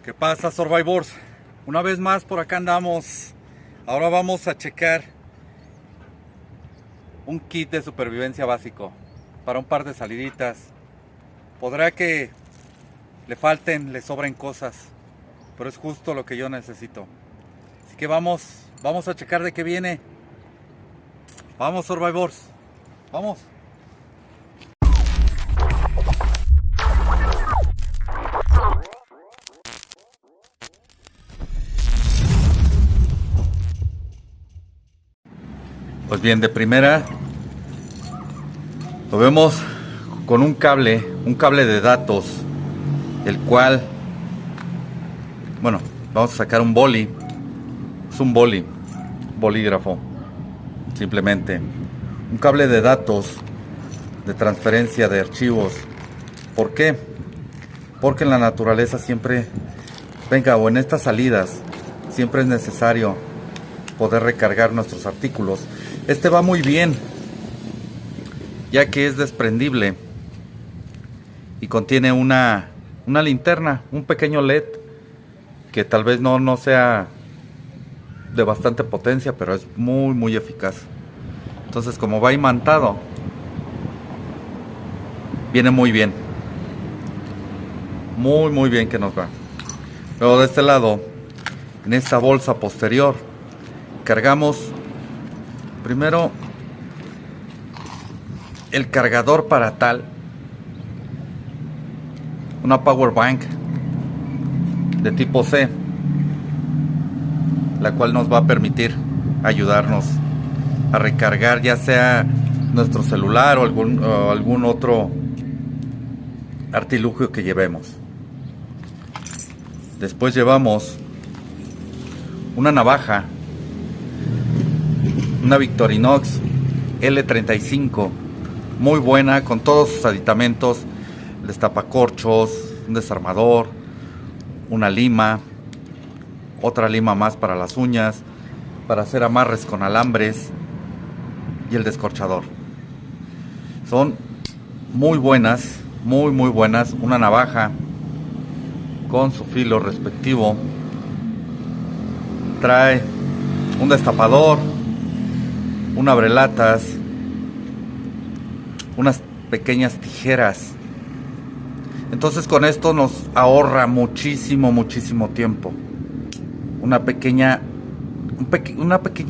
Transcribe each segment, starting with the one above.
¿Qué pasa, Survivors? Una vez más por acá andamos. Ahora vamos a checar un kit de supervivencia básico para un par de saliditas. Podrá que le falten, le sobren cosas, pero es justo lo que yo necesito. Así que vamos a checar de qué viene. Vamos, Survivors, vamos. Pues bien, de primera lo vemos con un cable de datos, el cual, bueno, vamos a sacar un boli. Es un bolígrafo, simplemente un cable de datos de transferencia de archivos. ¿Por qué? Porque en la naturaleza siempre, o en estas salidas, siempre es necesario poder recargar nuestros artículos. Este va muy bien, ya que es desprendible y contiene una linterna, un pequeño LED que tal vez no sea de bastante potencia, pero es muy eficaz. Entonces, como va imantado, viene muy bien, muy bien que nos va. Luego de este lado, en esta bolsa posterior, cargamos primero el cargador para tal, una power bank de tipo C, la cual nos va a permitir ayudarnos a recargar ya sea nuestro celular o algún otro artilugio que llevemos. Después llevamos una navaja, una Victorinox L35, muy buena, con todos sus aditamentos, destapacorchos, un desarmador, una lima, otra lima más para las uñas, para hacer amarres con alambres, y el descorchador. Son muy buenas, muy buenas. Una navaja con su filo respectivo, trae un destapador, un abrelatas, unas pequeñas tijeras. Entonces con esto nos ahorra muchísimo tiempo. Una pequeña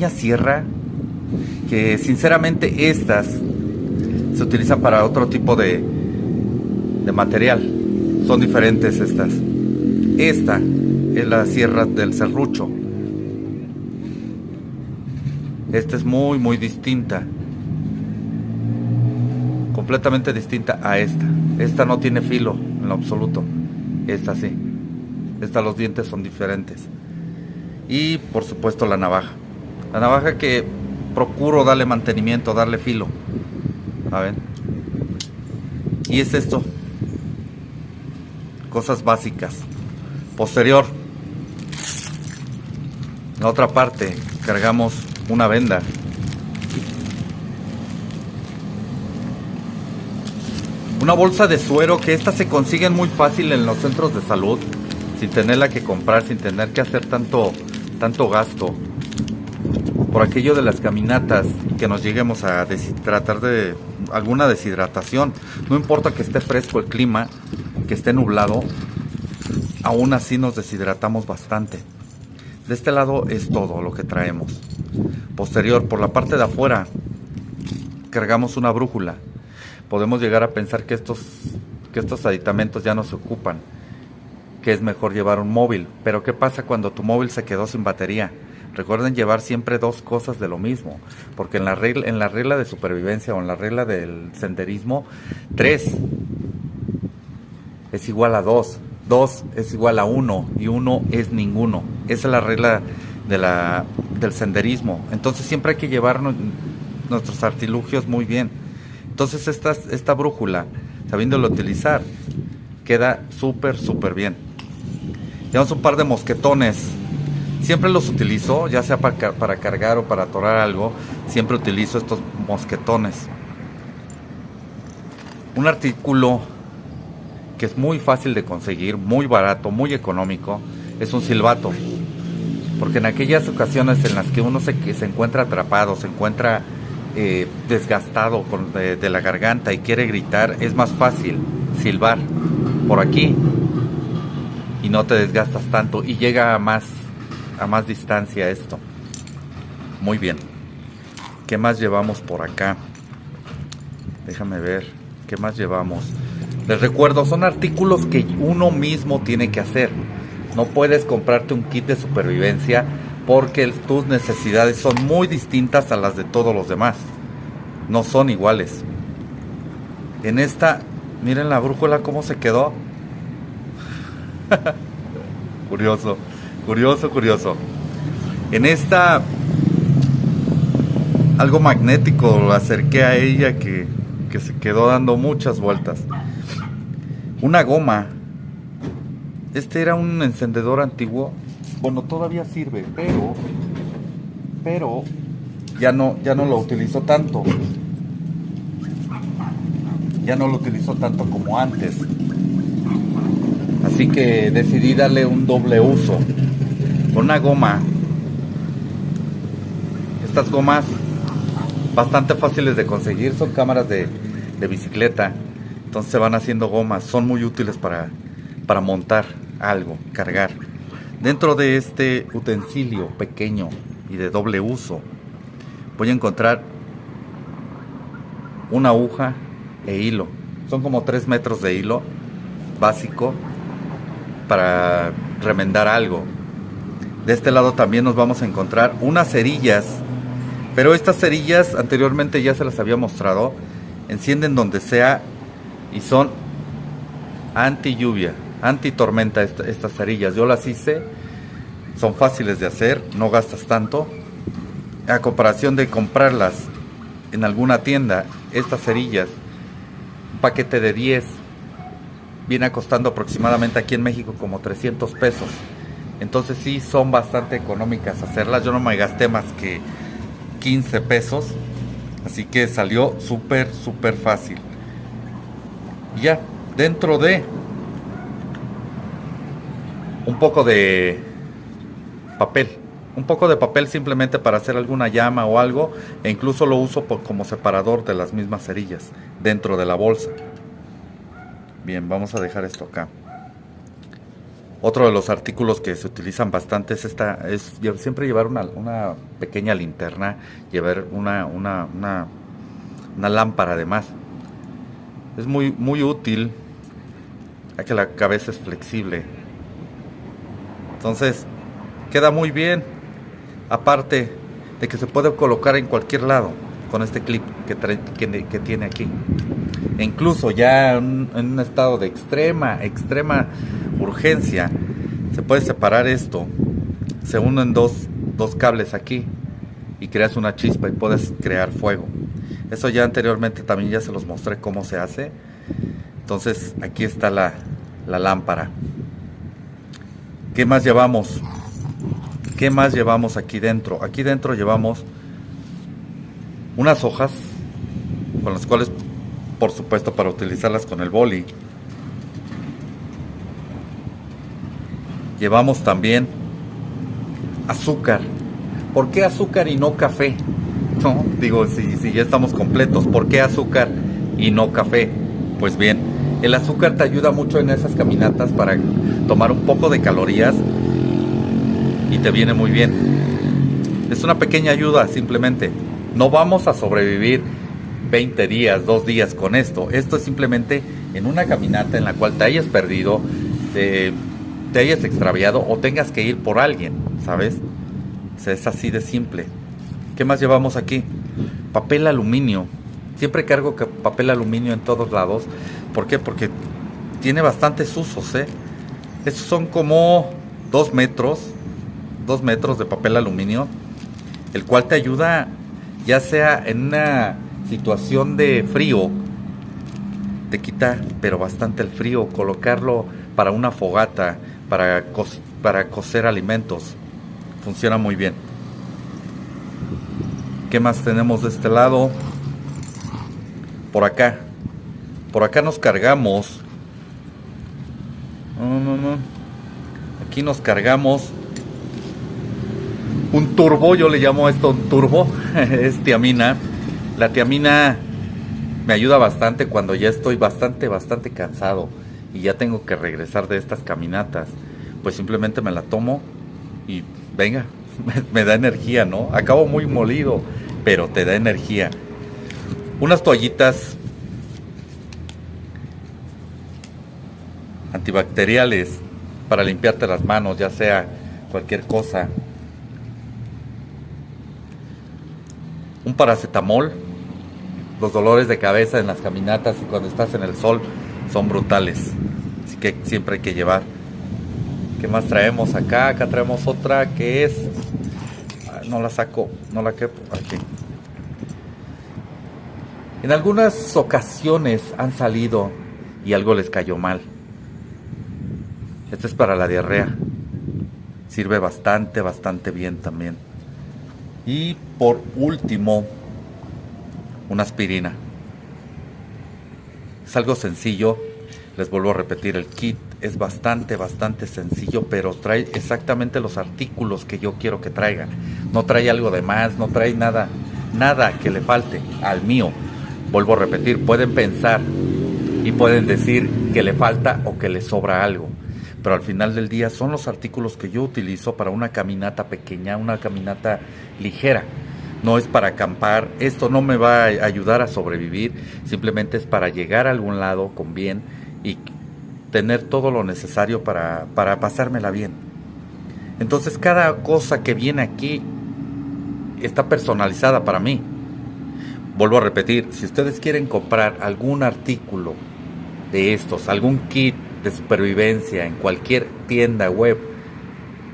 sierra, que sinceramente estas se utilizan para otro tipo de material. Son diferentes estas. Esta es la sierra del serrucho. Esta es muy distinta, completamente distinta a esta. Esta no tiene filo en lo absoluto, esta sí. Esta, los dientes son diferentes. Y por supuesto la navaja que procuro darle mantenimiento, darle filo. A ver. Y es esto, cosas básicas. Posterior, en la otra parte cargamos una venda, una bolsa de suero, que estas se consiguen muy fácil en los centros de salud, sin tenerla que comprar, sin tener que hacer tanto gasto, por aquello de las caminatas, que nos lleguemos a tratar de alguna deshidratación. No importa que esté fresco el clima, que esté nublado, aún así nos deshidratamos bastante. De este lado es todo lo que traemos. Posterior, por la parte de afuera, cargamos una brújula. Podemos llegar a pensar que estos aditamentos ya no se ocupan, que es mejor llevar un móvil. Pero ¿qué pasa cuando tu móvil se quedó sin batería? Recuerden llevar siempre dos cosas de lo mismo, porque en la regla de supervivencia o en la regla del senderismo, 3 es igual a 2, 2 es igual a 1 y 1 es ninguno. Esa es la regla del senderismo. Entonces siempre hay que llevar nuestros artilugios muy bien. Entonces esta brújula, sabiéndolo utilizar, queda súper bien. Llevamos un par de mosquetones. Siempre los utilizo, ya sea para cargar o para atorar algo. Siempre utilizo estos mosquetones. Un artículo que es muy fácil de conseguir, muy barato, muy económico, es un silbato. Porque en aquellas ocasiones en las que uno se encuentra atrapado, se encuentra desgastado de la garganta y quiere gritar, es más fácil silbar por aquí y no te desgastas tanto y llega a más distancia esto. Muy bien. ¿Qué más llevamos por acá? Déjame ver. ¿Qué más llevamos? Les recuerdo, son artículos que uno mismo tiene que hacer. No puedes comprarte un kit de supervivencia porque tus necesidades son muy distintas a las de todos los demás. No son iguales. En esta, miren la brújula cómo se quedó. Curioso, curioso, curioso. En esta, algo magnético, lo acerqué a ella que se quedó dando muchas vueltas. Una goma. Este era un encendedor antiguo. Bueno, todavía sirve, pero ya no lo utilizo tanto. Ya no lo utilizo tanto como antes. Así que decidí darle un doble uso. Con una goma. Estas gomas bastante fáciles de conseguir, son cámaras de bicicleta. Entonces se van haciendo gomas, son muy útiles para montar algo, cargar. Dentro de este utensilio pequeño y de doble uso voy a encontrar una aguja e hilo. Son como 3 metros de hilo básico para remendar algo. De este lado también nos vamos a encontrar unas cerillas, pero estas cerillas anteriormente ya se las había mostrado. Encienden donde sea y son anti lluvia, anti tormenta. Estas cerillas yo las hice, son fáciles de hacer, no gastas tanto a comparación de comprarlas en alguna tienda. Estas cerillas, un paquete de 10 viene costando aproximadamente aquí en México como 300 pesos. Entonces sí son bastante económicas hacerlas. Yo no me gasté más que 15 pesos, así que salió súper fácil. Ya dentro de un poco de papel simplemente para hacer alguna llama o algo, e incluso lo uso como separador de las mismas cerillas dentro de la bolsa. Bien, vamos a dejar esto acá. Otro de los artículos que se utilizan bastante es siempre llevar una pequeña linterna, llevar una lámpara además. Es muy útil, ya que la cabeza es flexible. Entonces, queda muy bien. Aparte de que se puede colocar en cualquier lado con este clip que tiene aquí. E incluso ya en un estado de extrema urgencia, se puede separar esto. Se unen dos cables aquí y creas una chispa y puedes crear fuego. Eso ya anteriormente también ya se los mostré cómo se hace. Entonces aquí está la lámpara. ¿Qué más llevamos? ¿Qué más llevamos aquí dentro? Aquí dentro llevamos unas hojas con las cuales, por supuesto, para utilizarlas con el boli. Llevamos también azúcar. ¿Por qué azúcar y no café? No, digo, si ya estamos completos, ¿por qué azúcar y no café? Pues bien, el azúcar te ayuda mucho en esas caminatas para tomar un poco de calorías y te viene muy bien. Es una pequeña ayuda simplemente. No vamos a sobrevivir 20 días, 2 días con esto. Esto es simplemente en una caminata en la cual te hayas perdido, te hayas extraviado o tengas que ir por alguien, ¿sabes? O sea, es así de simple. ¿Qué más llevamos aquí? Papel aluminio. Siempre cargo papel aluminio en todos lados. ¿Por qué? Porque tiene bastantes usos, ¿eh? Estos son como 2 metros de papel aluminio, el cual te ayuda, ya sea en una situación de frío, te quita pero bastante el frío, colocarlo para una fogata, para cocer alimentos, funciona muy bien. ¿Qué más tenemos de este lado? Por acá nos cargamos No, no, no. Aquí nos cargamos un turbo, yo le llamo esto un turbo, es tiamina. La tiamina me ayuda bastante cuando ya estoy bastante cansado y ya tengo que regresar de estas caminatas. Pues simplemente me la tomo y venga, me da energía, ¿no? Acabo muy molido, pero te da energía. Unas toallitas antibacteriales para limpiarte las manos, ya sea cualquier cosa. Un paracetamol. Los dolores de cabeza en las caminatas y cuando estás en el sol son brutales. Así que siempre hay que llevar. ¿Qué más traemos acá? Acá traemos otra que es... No la saco, no la quepo. Aquí. En algunas ocasiones han salido y algo les cayó mal. Este es para la diarrea. Sirve bastante bien también. Y por último, una aspirina. Es algo sencillo. Les vuelvo a repetir, el kit es bastante sencillo, pero trae exactamente los artículos que yo quiero que traiga. No trae algo de más, no trae nada que le falte al mío. Vuelvo a repetir, pueden pensar y pueden decir que le falta o que le sobra algo, pero al final del día son los artículos que yo utilizo para una caminata pequeña, una caminata ligera. No es para acampar, esto no me va a ayudar a sobrevivir, simplemente es para llegar a algún lado con bien y tener todo lo necesario para pasármela bien. Entonces cada cosa que viene aquí está personalizada para mí. Vuelvo a repetir, si ustedes quieren comprar algún artículo de estos, algún kit de supervivencia en cualquier tienda web,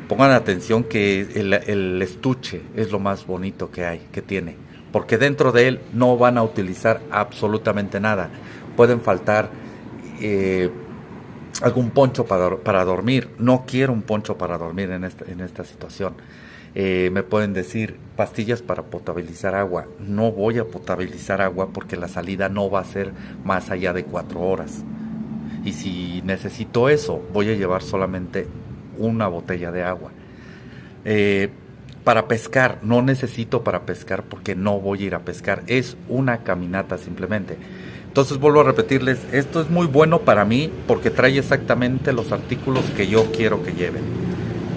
pongan atención que el estuche es lo más bonito que hay, que tiene, porque dentro de él no van a utilizar absolutamente nada. Pueden faltar algún poncho para dormir. No quiero un poncho para dormir en esta situación. Me pueden decir pastillas para potabilizar agua. No voy a potabilizar agua porque la salida no va a ser más allá de 4 horas. Y si necesito eso, voy a llevar solamente una botella de agua. Para pescar, no necesito para pescar porque no voy a ir a pescar. Es una caminata simplemente. Entonces vuelvo a repetirles, esto es muy bueno para mí porque trae exactamente los artículos que yo quiero que lleven.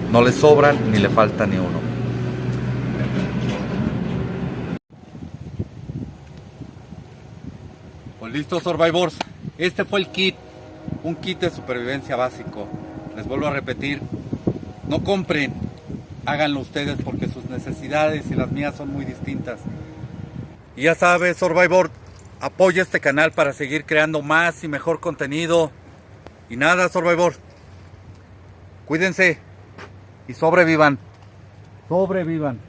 No le sobran ni le falta ni uno. Pues listo, Survivors. Este fue el kit. Un kit de supervivencia básico. Les vuelvo a repetir, no compren, háganlo ustedes porque sus necesidades y las mías son muy distintas. Y ya sabes, Survivor, apoya este canal para seguir creando más y mejor contenido. Y nada, Survivor, cuídense y sobrevivan. Sobrevivan.